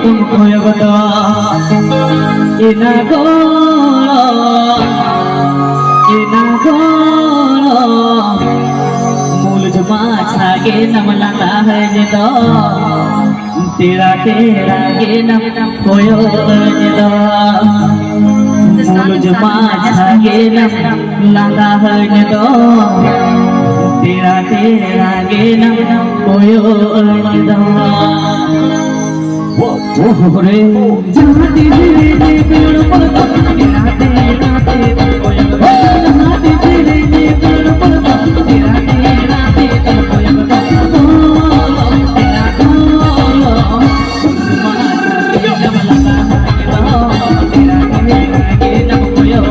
तुमको गोदा ina golo मूल जुमा छागे नम लगा है जिदा तेरा तेरा गे नम कोयो जिदा मूल जुमा छागे नम लगा है जिदा तेरा तेरा गे नम कोयो जिदा वो रे जहाँ तेरे पेड़ पौधा तेरा तेरा तेरा कोयो जहाँ तेरे पेड़ पौधा तेरा तेरा तेरा कोयो तेरा गोलो जब लगा तेरा तेरा गे नम कोयो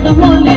the